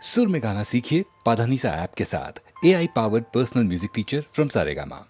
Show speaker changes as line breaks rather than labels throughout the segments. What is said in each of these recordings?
सुर में गाना सीखिए पाधानीसा ऐप के साथ। AI powered personal music teacher from Saregama.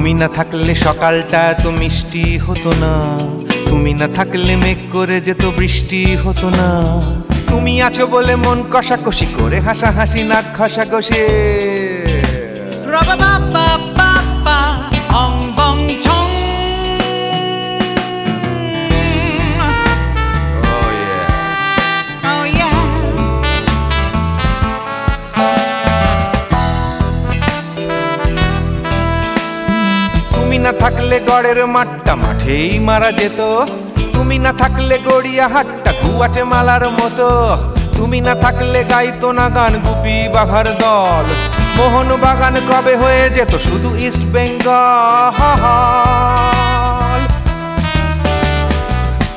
তুমি না থাকলে সকালটা এত মিষ্টি হতো না, তুমি না থাকলে মেঘ করে যেত বৃষ্টি হতো না। তুমি আছো বলে মন কষাকষি করে হাসাহাসি নাক ঘষাঘষি। তুমি না থাকলে গড়ের মাঠটা মাঠেই মারা যেত, তুমি না থাকলে গড়িয়া হাটটা গুয়াটে মালার মতো। তুমি না থাকলে গাইতো না গান গুপি বাঘার দল, মোহন বাগান কবে হয়ে যেত শুধু ইস্ট বেঙ্গল।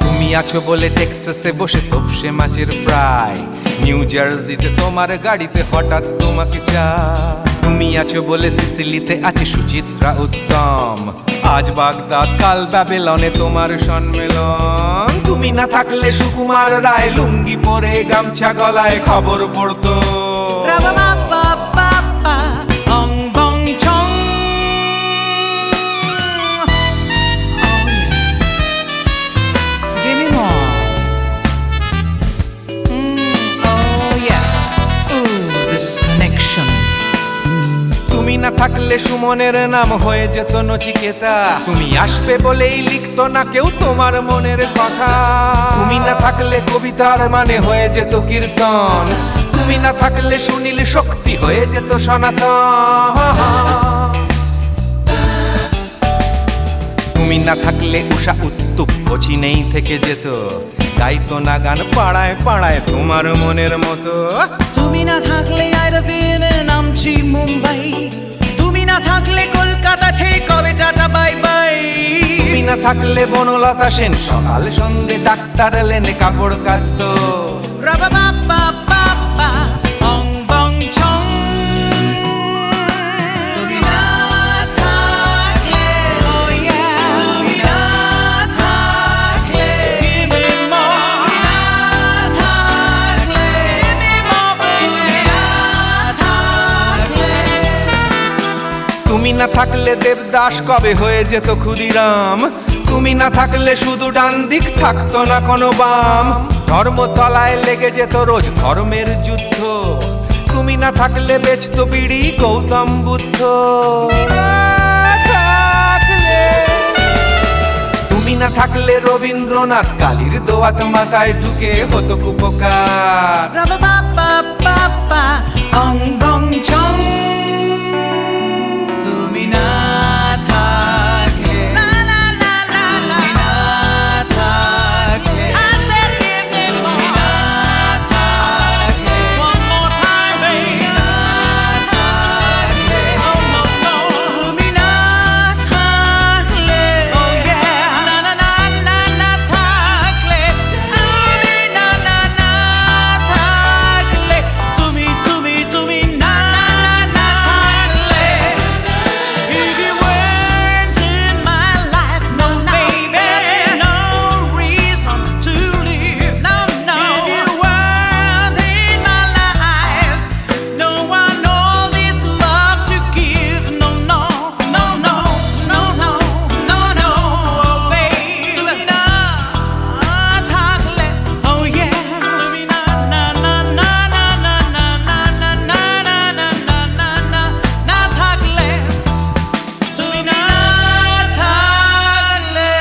তুমি আছো বলে টেক্সাসে বসে তপসে মাছের ফ্রাই, নিউ জার্সিতে তোমার গাড়িতে হঠাৎ তোমাকে চাই। তুমি আছো বলে সিসিলিতে আছে সুচিত্রা উত্তম, আজ বাগদাদ কাল ব্যাবিলনে তোমার সম্মেলন। তুমি না থাকলে সুকুমার রায় লুঙ্গি পরে গামছা গলায় খবর পড়তো। তুমি না থাকলে সুমনের নাম হয়ে যেত নচিকেতা, তুমি আসবে বলেই লিখতো না কেউ তোমার মনের কথা। তুমি না থাকলে কবিতার মানে হয়ে যেত কীর্তন, তুমি না থাকলে সুনীল শক্তি হয়ে যেত সনাতন। তুমি না থাকলে উষা উত্তুপ নেই থেকে যেত, গাইতো না গান পাড়ায় পাড়ায় তোমার মনের মতো।
তুমি না থাকলে নামছি মুম্বাই, তুমি না থাকলে কলকাতা ছেড়ে কবে টাটা বাই বাই।
তুমি না থাকলে বনলতা সেন সকাল সন্ধে ডাক্তার লেনে কাপড় কাচতো।
তুমি না থাকলে, তুমি না থাকলে, তুমি না থাকলে, তুমি না থাকলে।
তুমি না থাকলে দেবদাস কবে হয়ে যেত ক্ষুদিরাম, তুমি না থাকলে শুধু ডান দিক থাকতো না কোনো বাম। ধর্মতলায় লেগে যেত রোজ ধর্মের যুদ্ধ, তুমি না থাকলে বেচতো বিড়ি গৌতম বুদ্ধ। তুমি না থাকলে রবীন্দ্রনাথ কালীর দোয়াত মাথায় ঢুকে হতো কুপকার।
তুমি না থাকলে, তুমি না থাকলে, তুমি না থাকলে, one more time, baby. তুমি না থাকলে, oh yeah, না না না না না থাকলে, তুমি না না না থাকলে, তুমি তুমি তুমি না না না থাকলে। If you weren't in my life, no baby, no reason to live, no no. If you weren't in my life, no one all this love to give, no no no no no no no no, oh baby. তুমি না থাকলে, oh yeah, তুমি না না না না না না না না না না না না না না না না থাকলে, তুমি না থাকলে।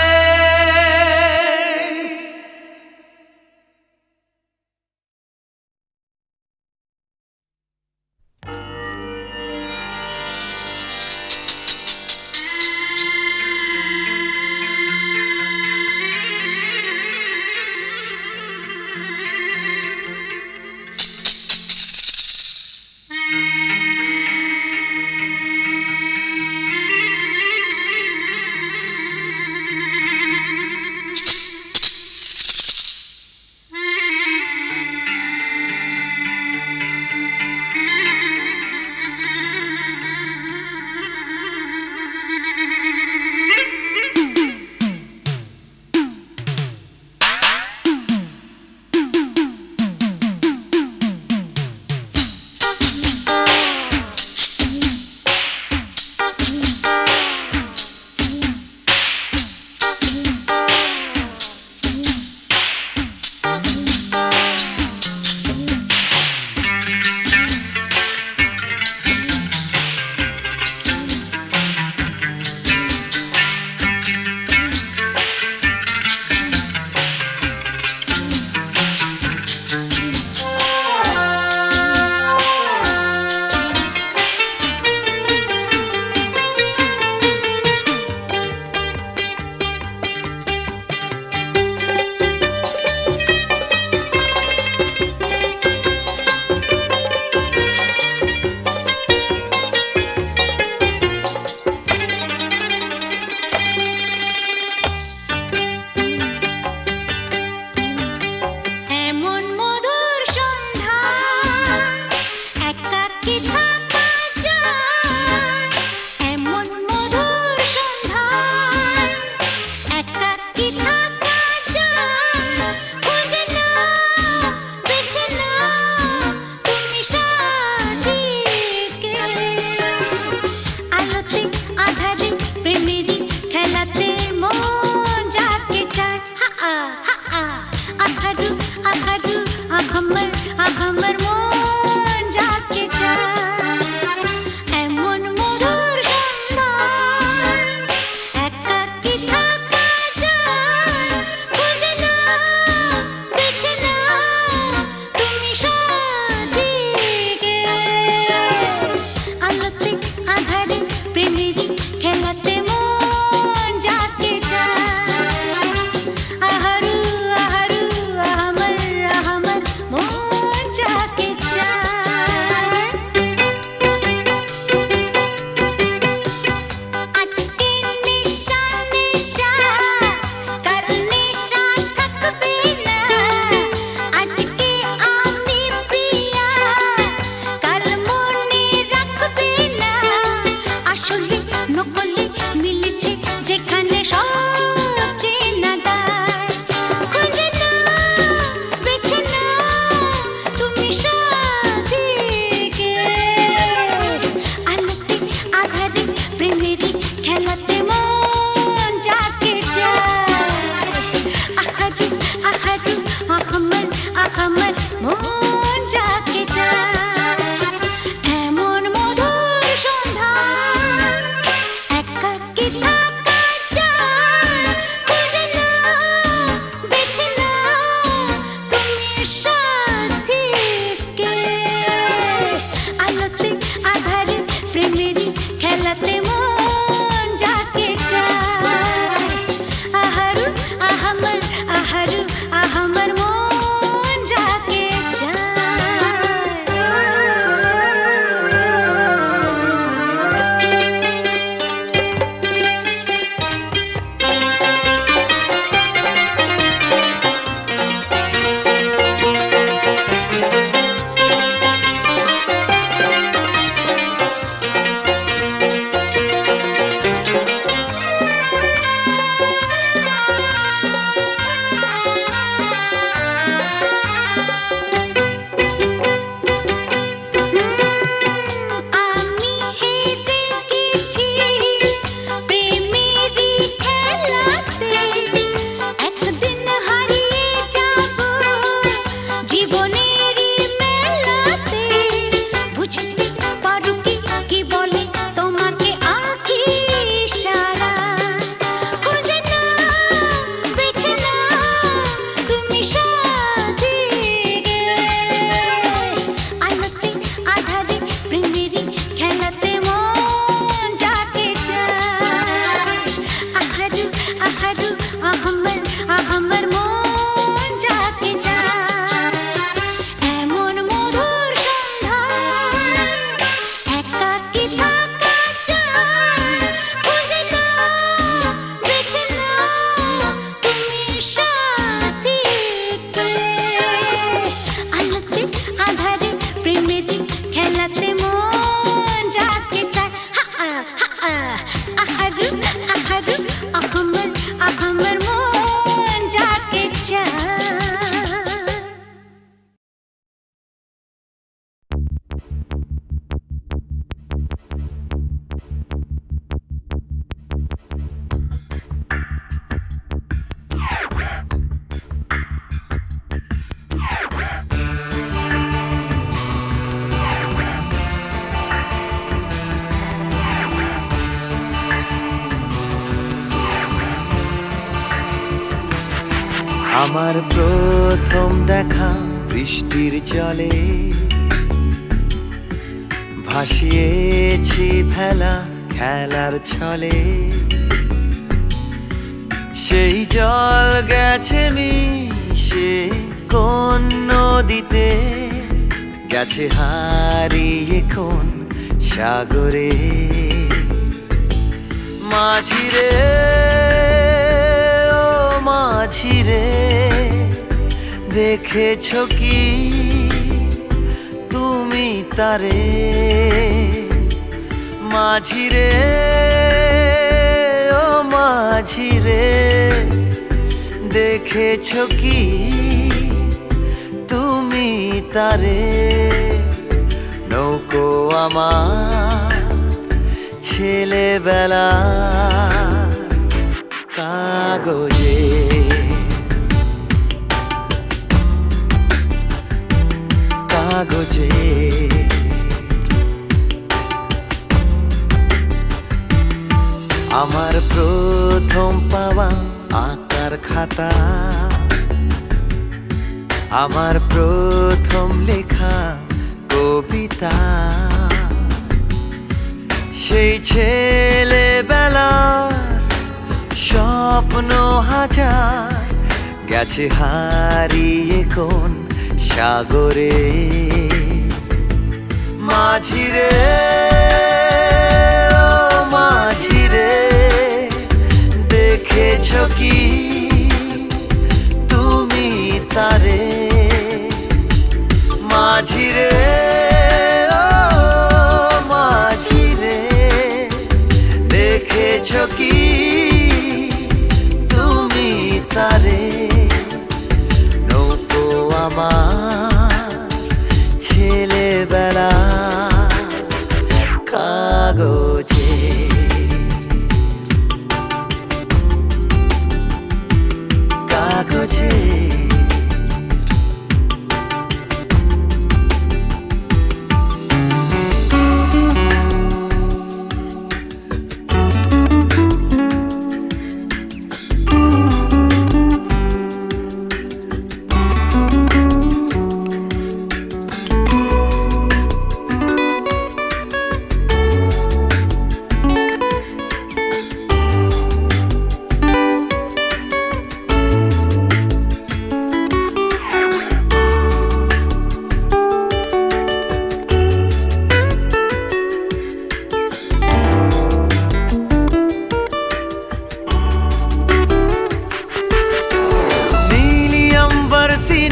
আমার প্রথম দেখা বৃষ্টির জলে ভাসিয়েছি ভেলা খেলার ছলে, সেই জল গেছে মিশে কোন নদীতে, গেছে হারিয়ে কোন সাগরে। মাঝিরে ও মাঝিরে, দেখেছো কি তুমি তারে? মাঝিরে ও মাঝিরে, দেখেছো কি তুমি তারে? নৌকো আমার ছেলেবেলা কাগজে, কাগজে। আমার প্রথম পাওয়া আঁকার খাতা, আমার প্রথম লেখা কবিতা, সেই ছেলেবেলার স্বপ্ন হাজার, গেছে হারিয়ে কোন সাগরে। মাঝিরে ও মাঝিরে, দেখেছো কি তুমি তারে? মাঝিরে ও মাঝিরে, দেখেছো কি তুমি তারে? নৌকো আমার ছেলেবেলা কাগজে, কাগজে।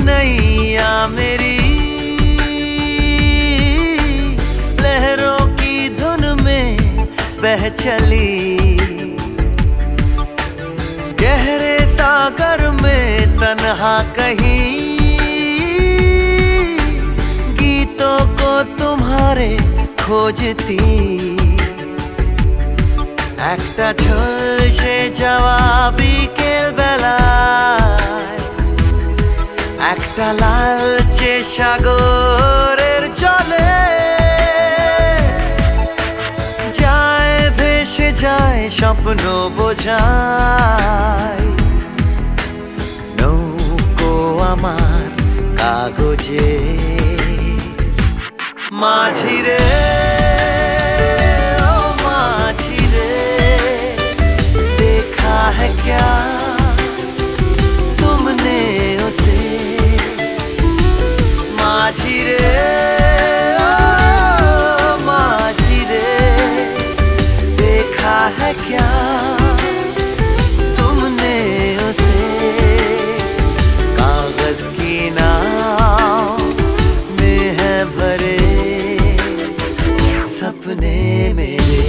नैया मेरी लहरों की धुन में बह चली, गहरे सागर में तन्हा कहीं गीतों को तुम्हारे खोजती। একটা ঝলসে যাওয়া বিকেল বেলায়, একটা লালচে সাগরের জলে যায় ভেসে যায় স্বপ্ন বোঝায়। নৌকো আমার কাগজে, মাঝিরে ও মাঝিরে, देखा है क्या तुमने उसे? माझिरे ओ माझिरे, देखा है क्या तुमने उसे? कागज की नाव में है भरे सपने मेरे।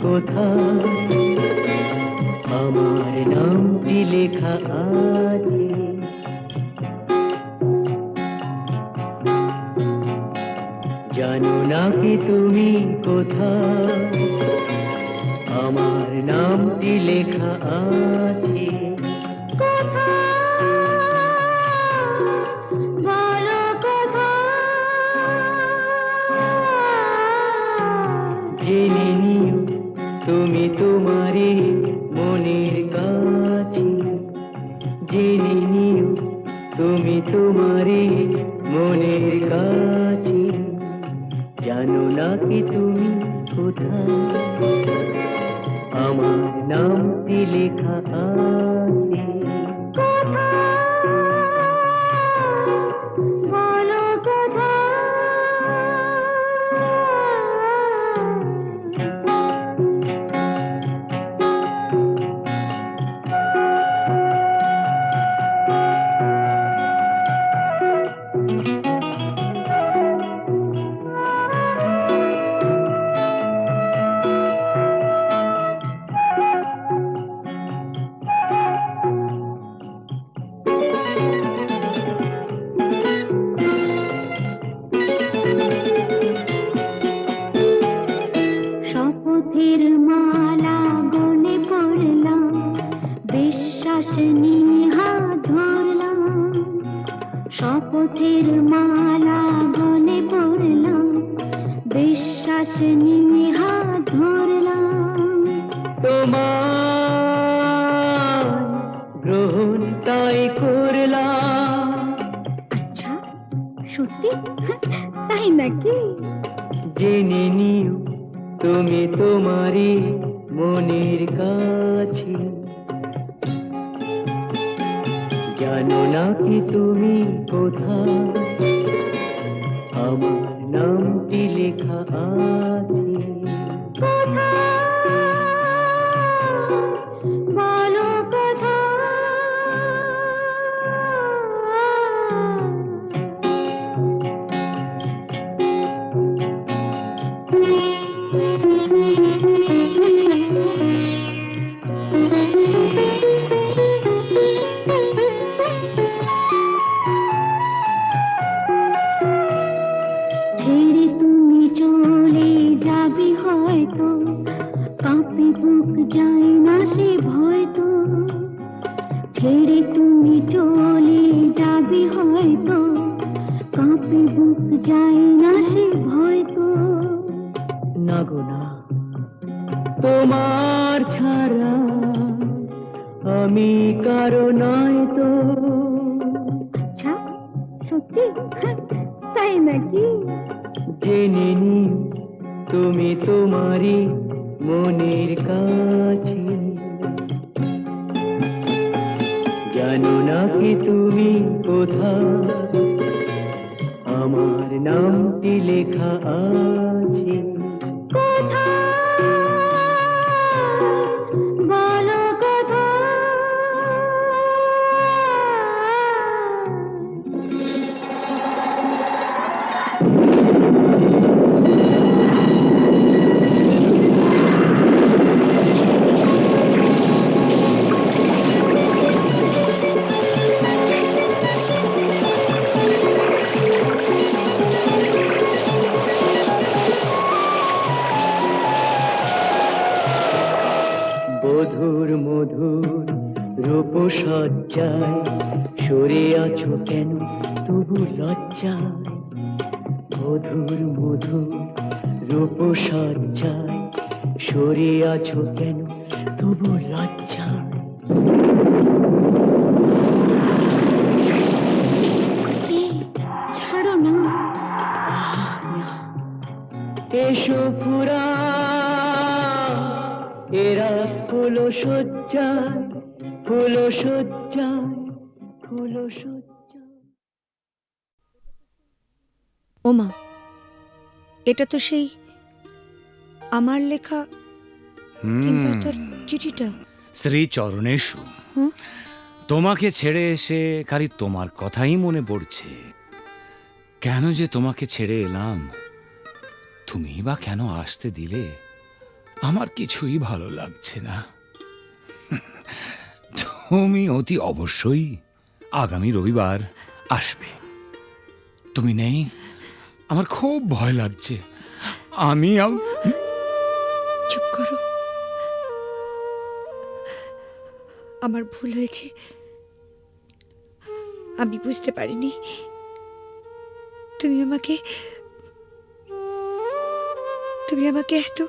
কোথায় আমার নামটি লেখা আছে জানো না কি তুমি কোথায় আমার নামটি লেখা আছে জেনে নিও তুমি তোমারই মনের কাছে জেনে নিও তুমি তোমারই মনের কাছে জানো না কি তুমি কোথায় আমার নামটি লেখা আছে
শপথের মালা গলে পড়লাম বিশ্বাস নিয়ে হাত ধরলাম শপথের মালা গলে পড়লাম বিশ্বাস নিয়ে হাত ধরলাম
তোমার গ্রহণ তাই করলাম
আচ্ছা সত্যি তাই নাকি
জেনে নিও তুমি তোমারই মনের কাছে জানো না কি তুমি কোথায় আমার নামটি লেখা আছে
বলো কোথায় ছেড়ে তুমি চলে যাবে হয়তো কাঁপে বুক যায় না সে ভয় তো ছেড়ে তুমি চলে যাবে হয়তো কাঁপে বুক যায় না সে ভয় তো
না গো না তোমার ছাড়া আমি কারো নয় তো
আচ্ছা সত্যি তাই নাকি
জেনে নিও তুমি তোমারই মনের কাছে জানো না কি তুমি কোথায় আমার নামটি লেখা আছে
বলো কোথায়
মধুর মধুর রূপসজ্জায় সরে আছো কেন তবু লজ্জায় মধুর মধুর রূপসজ্জায় সরে আছো কেন তবু লজ্জায়
ছাড়ো না
এসো পুরা এরা ফুলো সজ্জায় ফুলো সজ্জায় ফুলো সজ্জায়
ওমা এটা তো সেই আমার লেখা কিংবা চিঠিটা
শ্রী চরণেশু
হুম?
তোমাকে ছেড়ে এসে খালি তোমার কথাই মনে পড়ছে। কেন যে তোমাকে ছেড়ে এলাম, তুমি বা কেন আসতে দিলে আমার কিছুই ভালো লাগছে না। তুমি অতি অবশ্যই আগামী রবিবার আসবে। তুমি নেই, আমার খুব ভয় লাগছে। আমি
চুপ করো, আমার ভুল হয়েছে। আমি বুঝতে পারিনি তুমি আমাকে এত